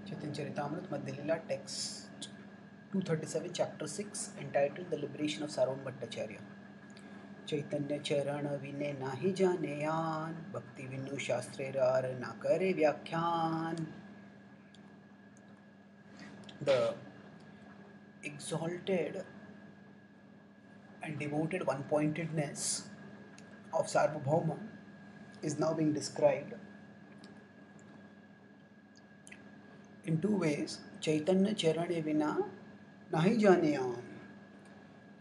Chaitanya Charitamrita Madhya Leela text 237 chapter 6 entitled The Liberation of Sarvam Bhattacharya. Chaitanya Charana Vine Nahi Janeyan Bhakti Vinu Shastre Rar Na Kare Vyakhyan. The exalted and devoted one-pointedness of Sarvabhauma is now being described in two ways. Chaitanya Charane Vina Nahi Janeyan.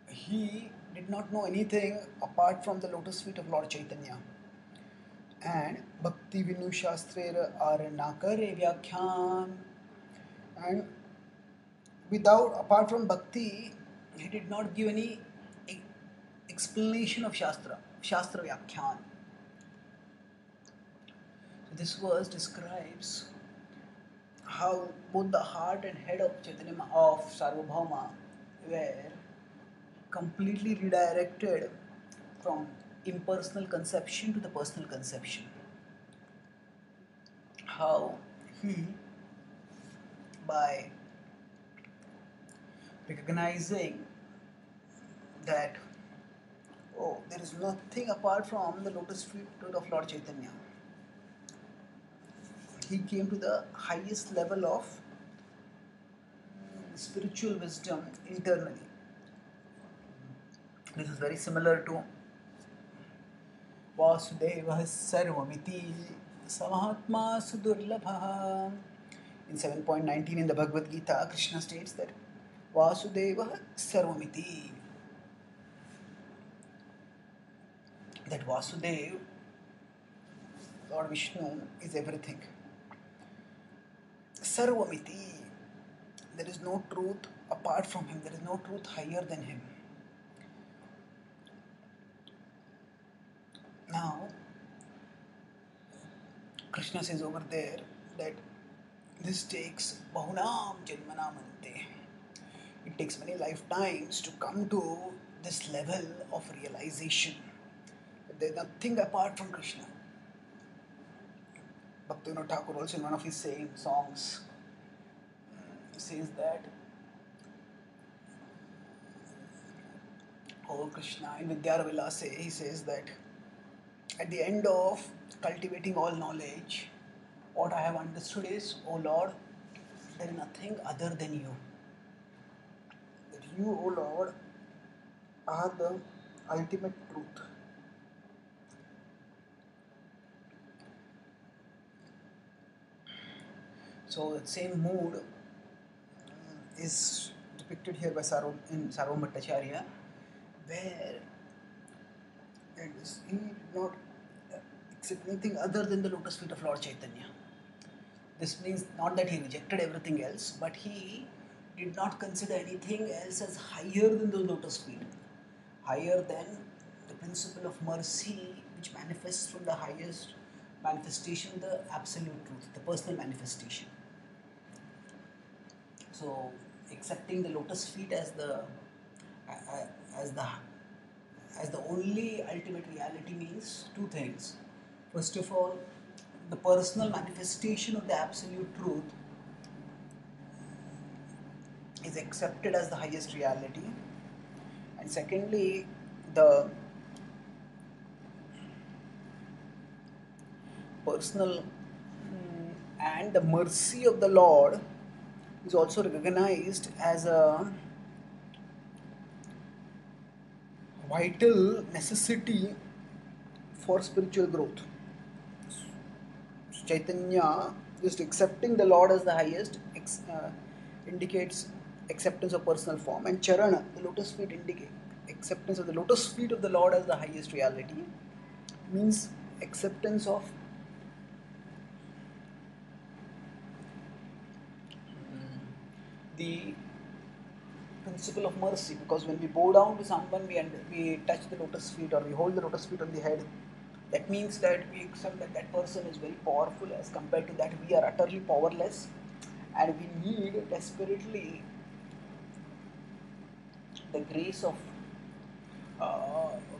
He did not know anything apart from the lotus feet of Lord Chaitanya. And Bhakti Vinu Shastre Ar Nakare Vyakhyan. And apart from Bhakti, he did not give any explanation of Shastra Vyakhyan. So this verse describes how both the heart and head of Chaitanya of Sarvabhauma were completely redirected from impersonal conception to the personal conception. How he, by recognizing that, oh, there is nothing apart from the lotus feet of Lord Chaitanya, he came to the highest level of spiritual wisdom internally. This is very similar to Vasudeva Sarvamiti Samahatma Sudurlabha. In 7.19 in the Bhagavad Gita, Krishna states that Vasudeva Sarvamiti. That Vasudev, Lord Vishnu, is everything. Sarvamiti. There is no truth apart from him. There is no truth higher than him. Now, Krishna says over there that this takes bahunam janmanamante. It takes many lifetimes to come to this level of realization. There is nothing apart from Krishna. Bhaktivinoda Thakur also in one of his songs says that, oh Krishna, in Vidyaravilase, he says that at the end of cultivating all knowledge, what I have understood is, oh Lord, there is nothing other than you. That you, oh Lord, are the ultimate truth. So that same mood is depicted here by Sarvam Bhattacharya, where he did not accept anything other than the lotus feet of Lord Chaitanya. This means not that he rejected everything else, but he did not consider anything else as higher than the lotus feet, higher than the principle of mercy, which manifests from the highest manifestation, the absolute truth, the personal manifestation. So, accepting the lotus feet as the only ultimate reality means two things. First of all, the personal manifestation of the absolute truth is accepted as the highest reality, and secondly, the personal and the mercy of the Lord is also recognized as a vital necessity for spiritual growth. So Chaitanya, just accepting the Lord as the highest, indicates acceptance of personal form, and Charana, the lotus feet, indicate acceptance of the lotus feet of the Lord as the highest reality, means acceptance of the principle of mercy, because when we bow down to someone, we touch the lotus feet or we hold the lotus feet on the head. That means that we accept that that person is very powerful as compared to that we are utterly powerless, and we need desperately the grace of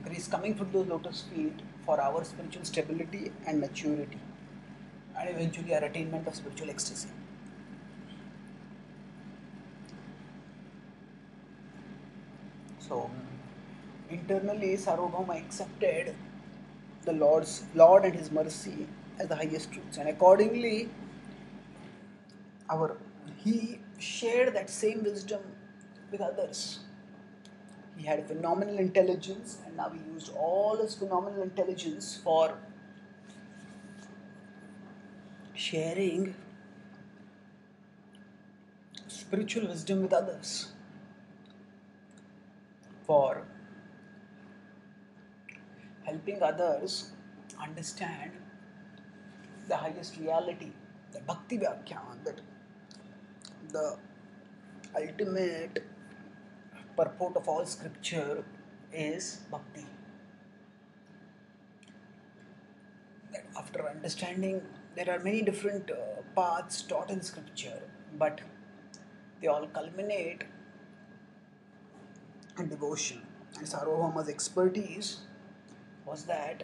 grace coming from those lotus feet for our spiritual stability and maturity, and eventually our attainment of spiritual ecstasy. So internally, Sarvabhauma accepted the Lord and His mercy as the highest truths, and accordingly, our he shared that same wisdom with others. He had phenomenal intelligence, and now he used all his phenomenal intelligence for sharing spiritual wisdom with others, for helping others understand the highest reality, the bhakti vyakhyan, that the ultimate purport of all scripture is bhakti. That after understanding, there are many different paths taught in scripture, but they all culminate in devotion. And Sarvabhauma's expertise was that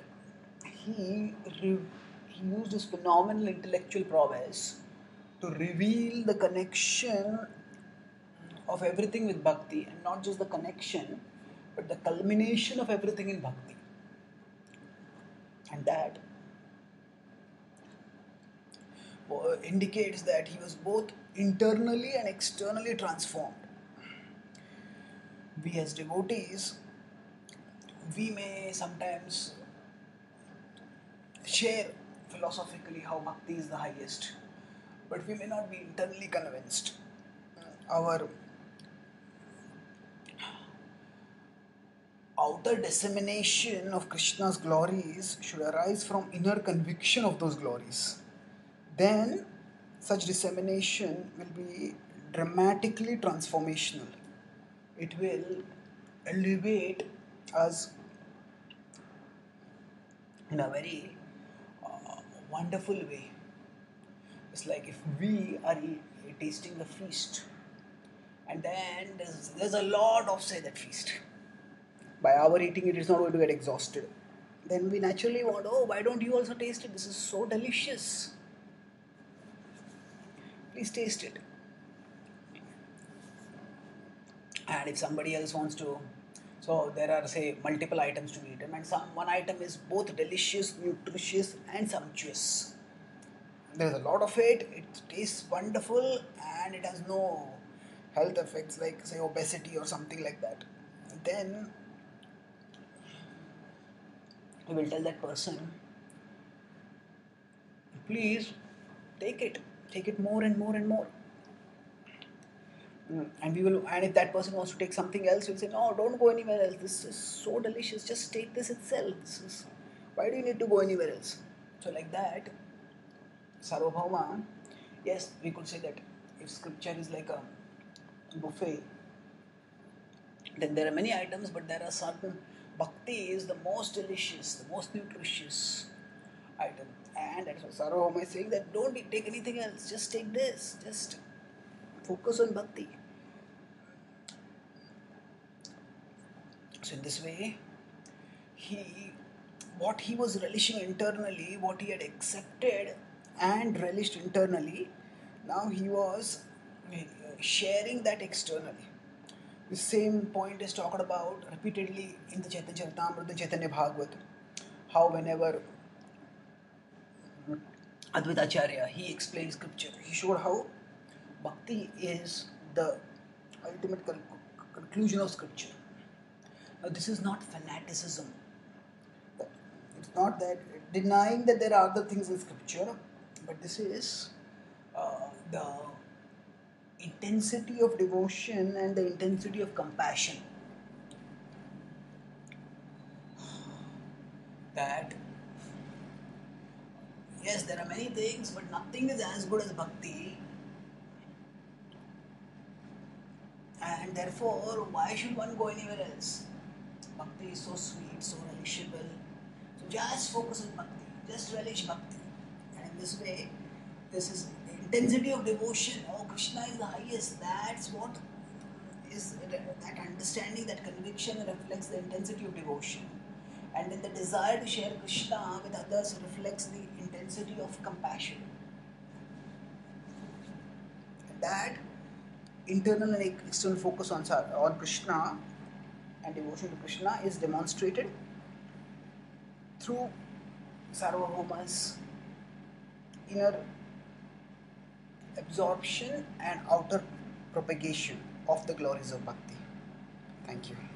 he used his phenomenal intellectual prowess to reveal the connection of everything with bhakti, and not just the connection, but the culmination of everything in bhakti. And that indicates that he was both internally and externally transformed. We as devotees, we may sometimes share philosophically how bhakti is the highest, but we may not be internally convinced. Our outer dissemination of Krishna's glories should arise from inner conviction of those glories. Then such dissemination will be dramatically transformational. It will elevate us in a very wonderful way. It's like if we are tasting the feast, and then there's a lot of say that feast. By our eating it is not going to get exhausted. Then we naturally want, oh, why don't you also taste it? This is so delicious. Please taste it. And if somebody else wants to, so there are say multiple items to eat, and one item is both delicious, nutritious, and sumptuous. There's a lot of it. It tastes wonderful, and it has no health effects like say obesity or something like that. Then we will tell that person, please take it more and more and more. And we will, and if that person wants to take something else, we'll say, no, don't go anywhere else. This is so delicious. Just take this itself. Why do you need to go anywhere else? So like that, Sarvabhauma, yes, we could say that if scripture is like a buffet, then there are many items, but there are certain. Bhakti is the most delicious, the most nutritious item. And that's why Sarvabhauma is saying that don't take anything else, just take this. Just focus on bhakti. So in this way, what he was relishing internally, what he had accepted and relished internally, now he was sharing that externally. The same point is talked about repeatedly in the Chaitanya Charitamrita and Chaitanya Bhagavat. How whenever Advaita Acharya, he explains scripture, he showed how bhakti is the ultimate conclusion of scripture. Now this is not fanaticism. It's not that denying that there are other things in scripture, but this is the intensity of devotion and the intensity of compassion. That yes, there are many things, but nothing is as good as bhakti. And therefore, why should one go anywhere else? Bhakti is so sweet, so relishable. So just focus on bhakti, just relish bhakti. And in this way, this is the intensity of devotion. Oh, Krishna is the highest. That's what is that understanding, that conviction reflects the intensity of devotion. And then the desire to share Krishna with others reflects the intensity of compassion. And that internal and external focus on Krishna and devotion to Krishna is demonstrated through Sarvabhauma's inner absorption and outer propagation of the glories of bhakti. Thank you.